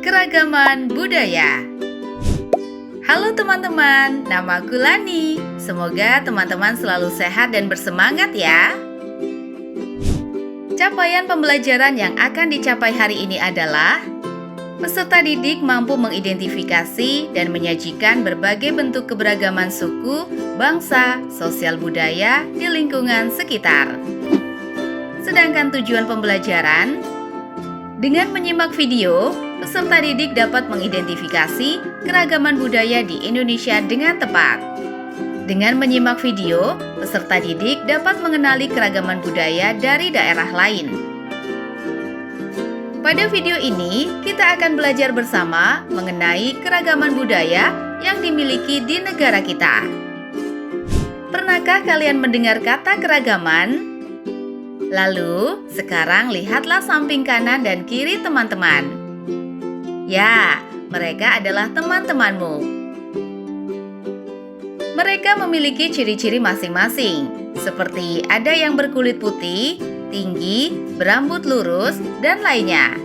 Keragaman budaya. Halo teman-teman, namaku Lani. Semoga teman-teman selalu sehat dan bersemangat ya. Capaian pembelajaran yang akan dicapai hari ini adalah peserta didik mampu mengidentifikasi dan menyajikan berbagai bentuk keberagaman suku, bangsa, sosial budaya di lingkungan sekitar. Sedangkan tujuan pembelajaran, dengan menyimak video, peserta didik dapat mengidentifikasi keragaman budaya di Indonesia dengan tepat. Dengan menyimak video, peserta didik dapat mengenali keragaman budaya dari daerah lain. Pada video ini, kita akan belajar bersama mengenai keragaman budaya yang dimiliki di negara kita. Pernahkah kalian mendengar kata keragaman? Lalu, sekarang lihatlah samping kanan dan kiri teman-teman. Ya, mereka adalah teman-temanmu. Mereka memiliki ciri-ciri masing-masing, seperti ada yang berkulit putih, tinggi, berambut lurus, dan lainnya.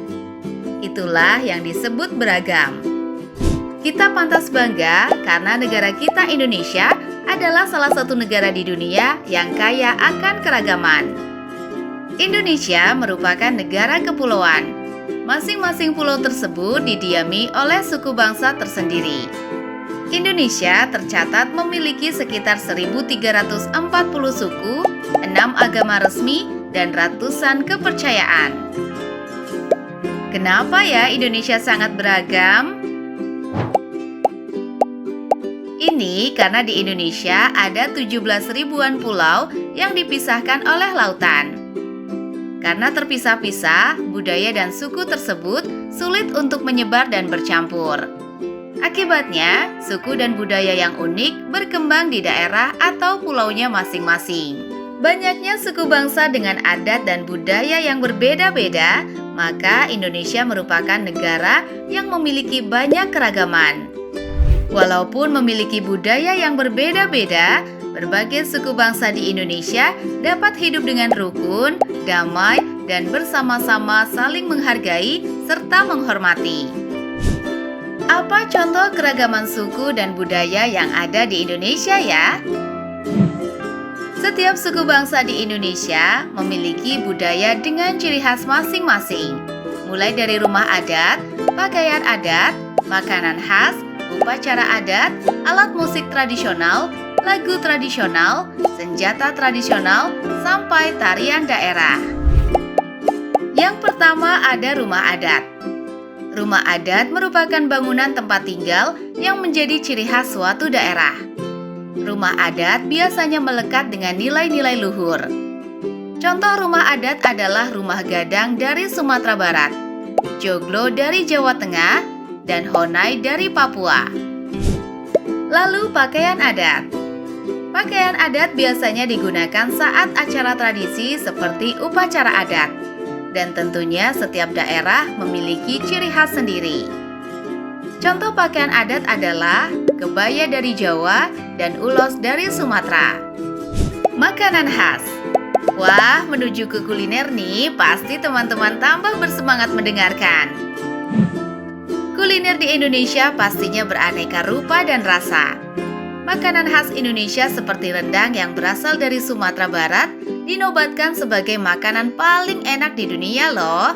Itulah yang disebut beragam. Kita pantas bangga karena negara kita Indonesia adalah salah satu negara di dunia yang kaya akan keragaman. Indonesia merupakan negara kepulauan. Masing-masing pulau tersebut didiami oleh suku bangsa tersendiri. Indonesia tercatat memiliki sekitar 1.340 suku, 6 agama resmi, dan ratusan kepercayaan. Kenapa ya Indonesia sangat beragam? Ini karena di Indonesia ada 17 ribuan pulau yang dipisahkan oleh lautan. Karena terpisah-pisah, budaya dan suku tersebut sulit untuk menyebar dan bercampur. Akibatnya, suku dan budaya yang unik berkembang di daerah atau pulaunya masing-masing. Banyaknya suku bangsa dengan adat dan budaya yang berbeda-beda, maka Indonesia merupakan negara yang memiliki banyak keragaman. Walaupun memiliki budaya yang berbeda-beda, berbagai suku bangsa di Indonesia dapat hidup dengan rukun, damai, dan bersama-sama saling menghargai serta menghormati. Apa contoh keragaman suku dan budaya yang ada di Indonesia ya? Setiap suku bangsa di Indonesia memiliki budaya dengan ciri khas masing-masing, mulai dari rumah adat, pakaian adat, makanan khas, upacara adat, alat musik tradisional, lagu tradisional, senjata tradisional, sampai tarian daerah. Yang pertama ada rumah adat. Rumah adat merupakan bangunan tempat tinggal yang menjadi ciri khas suatu daerah. Rumah adat biasanya melekat dengan nilai-nilai luhur. Contoh rumah adat adalah rumah gadang dari Sumatera Barat, joglo dari Jawa Tengah, dan honai dari Papua. Lalu pakaian adat. Pakaian adat biasanya digunakan saat acara tradisi seperti upacara adat. Dan tentunya setiap daerah memiliki ciri khas sendiri. Contoh pakaian adat adalah kebaya dari Jawa dan ulos dari Sumatera. Makanan khas. Wah, menuju ke kuliner nih, pasti teman-teman tambah bersemangat mendengarkan. Kuliner di Indonesia pastinya beraneka rupa dan rasa. Makanan khas Indonesia seperti rendang yang berasal dari Sumatera Barat dinobatkan sebagai makanan paling enak di dunia loh.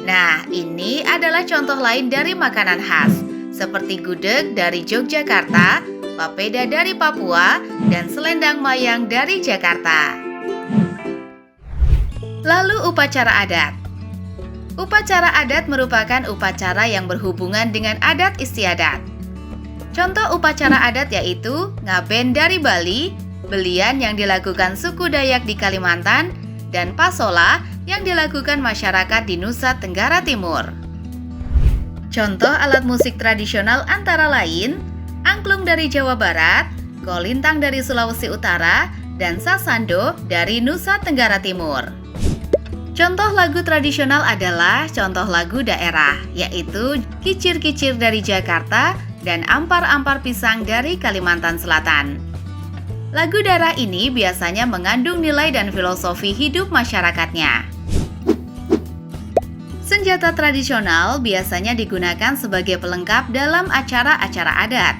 Nah, ini adalah contoh lain dari makanan khas, seperti gudeg dari Yogyakarta, papeda dari Papua, dan selendang mayang dari Jakarta. Lalu upacara adat. Upacara adat merupakan upacara yang berhubungan dengan adat istiadat. Contoh upacara adat yaitu ngaben dari Bali, belian yang dilakukan suku Dayak di Kalimantan, dan pasola yang dilakukan masyarakat di Nusa Tenggara Timur. Contoh alat musik tradisional antara lain angklung dari Jawa Barat, kolintang dari Sulawesi Utara, dan sasando dari Nusa Tenggara Timur. Contoh lagu tradisional adalah contoh lagu daerah, yaitu Kicir-Kicir dari Jakarta dan Ampar-Ampar Pisang dari Kalimantan Selatan. Lagu daerah ini biasanya mengandung nilai dan filosofi hidup masyarakatnya. Senjata tradisional biasanya digunakan sebagai pelengkap dalam acara-acara adat.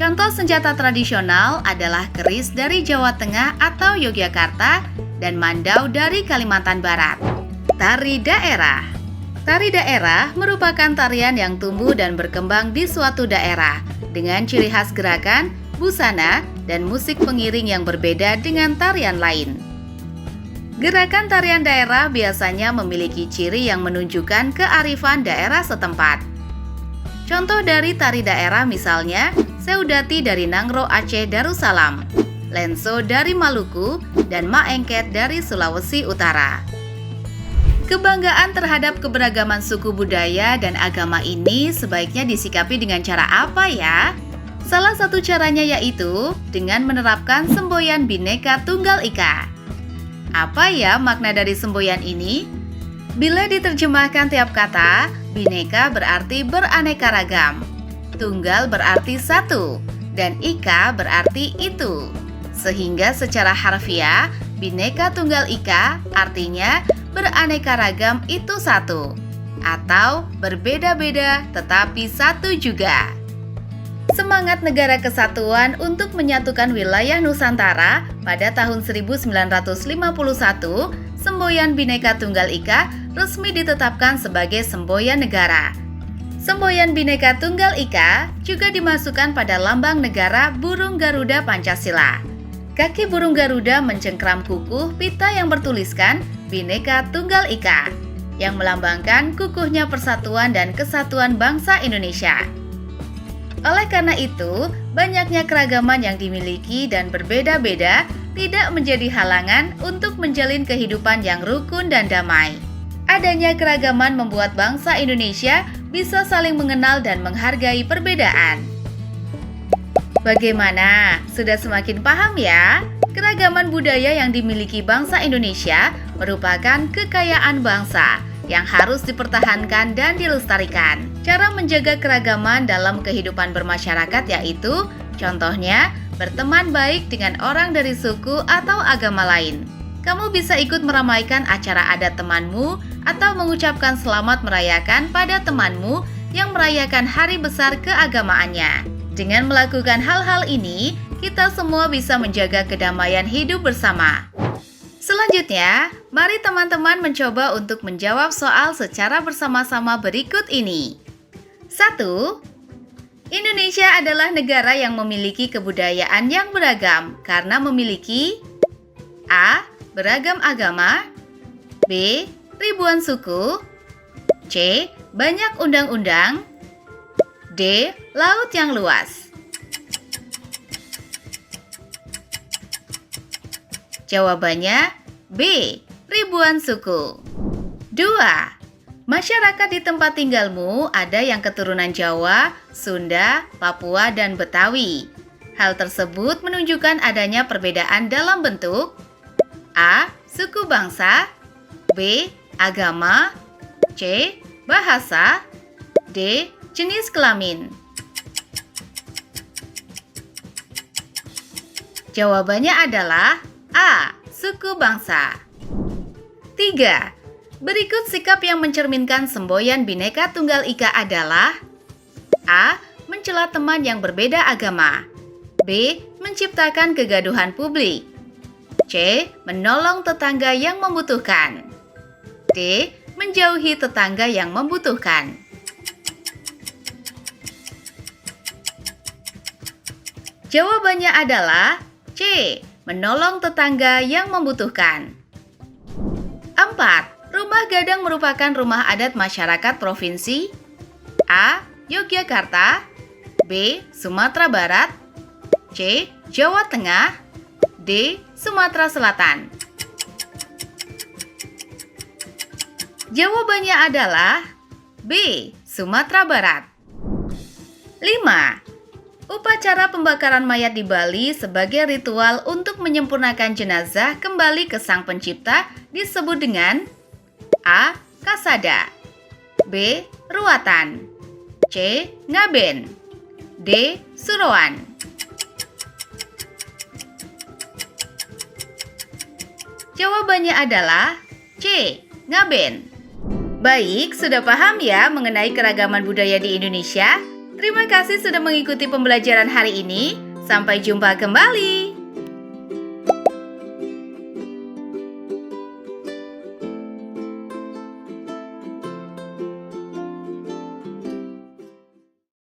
Contoh senjata tradisional adalah keris dari Jawa Tengah atau Yogyakarta dan mandau dari Kalimantan Barat. Tari daerah. Tari daerah merupakan tarian yang tumbuh dan berkembang di suatu daerah dengan ciri khas gerakan, busana, dan musik pengiring yang berbeda dengan tarian lain. Gerakan tarian daerah biasanya memiliki ciri yang menunjukkan kearifan daerah setempat. Contoh dari tari daerah misalnya, Seudati dari Nangro Aceh Darussalam, Lenso dari Maluku, dan Maengket dari Sulawesi Utara. Kebanggaan terhadap keberagaman suku budaya dan agama ini sebaiknya disikapi dengan cara apa ya? Salah satu caranya yaitu dengan menerapkan semboyan Bhinneka Tunggal Ika. Apa ya makna dari semboyan ini? Bila diterjemahkan tiap kata, Bhinneka berarti beraneka ragam, Tunggal berarti satu, dan Ika berarti itu. Sehingga secara harfiah, Bhinneka Tunggal Ika artinya beraneka ragam itu satu, atau berbeda-beda tetapi satu juga. Semangat negara kesatuan untuk menyatukan wilayah Nusantara pada tahun 1951, semboyan Bhinneka Tunggal Ika resmi ditetapkan sebagai semboyan negara. Semboyan Bhinneka Tunggal Ika juga dimasukkan pada lambang negara burung Garuda Pancasila. Kaki burung Garuda mencengkram kukuh pita yang bertuliskan Bhinneka Tunggal Ika, yang melambangkan kukuhnya persatuan dan kesatuan bangsa Indonesia. Oleh karena itu, banyaknya keragaman yang dimiliki dan berbeda-beda tidak menjadi halangan untuk menjalin kehidupan yang rukun dan damai. Adanya keragaman membuat bangsa Indonesia bisa saling mengenal dan menghargai perbedaan. Bagaimana? Sudah semakin paham ya? Keragaman budaya yang dimiliki bangsa Indonesia merupakan kekayaan bangsa yang harus dipertahankan dan dilestarikan. Cara menjaga keragaman dalam kehidupan bermasyarakat yaitu, contohnya, berteman baik dengan orang dari suku atau agama lain. Kamu bisa ikut meramaikan acara adat temanmu atau mengucapkan selamat merayakan pada temanmu yang merayakan hari besar keagamaannya. Dengan melakukan hal-hal ini, kita semua bisa menjaga kedamaian hidup bersama. Selanjutnya, mari teman-teman mencoba untuk menjawab soal secara bersama-sama berikut ini. 1. Indonesia adalah negara yang memiliki kebudayaan yang beragam karena memiliki A. Beragam agama, B. Ribuan suku, C. Banyak undang-undang, D. Laut yang luas. Jawabannya B. Ribuan suku. 2. Masyarakat di tempat tinggalmu ada yang keturunan Jawa, Sunda, Papua, dan Betawi. Hal tersebut menunjukkan adanya perbedaan dalam bentuk A. Suku bangsa, B. Agama, C. Bahasa, D. Jenis kelamin. Jawabannya adalah A. Suku bangsa. 3. Berikut sikap yang mencerminkan semboyan Bhinneka Tunggal Ika adalah A. Mencela teman yang berbeda agama, B. Menciptakan kegaduhan publik, C. Menolong tetangga yang membutuhkan, D. Menjauhi tetangga yang membutuhkan. Jawabannya adalah C. Menolong tetangga yang membutuhkan. 4. Rumah Gadang merupakan rumah adat masyarakat provinsi A. Yogyakarta, B. Sumatera Barat, C. Jawa Tengah, D. Sumatera Selatan. Jawabannya adalah B. Sumatera Barat. 5. Upacara pembakaran mayat di Bali sebagai ritual untuk menyempurnakan jenazah kembali ke Sang Pencipta disebut dengan A. Kasada, B. Ruatan, C. Ngaben, D. Suroan. Jawabannya adalah C. Ngaben. Baik, sudah paham ya mengenai keragaman budaya di Indonesia? Terima kasih sudah mengikuti pembelajaran hari ini. Sampai jumpa kembali.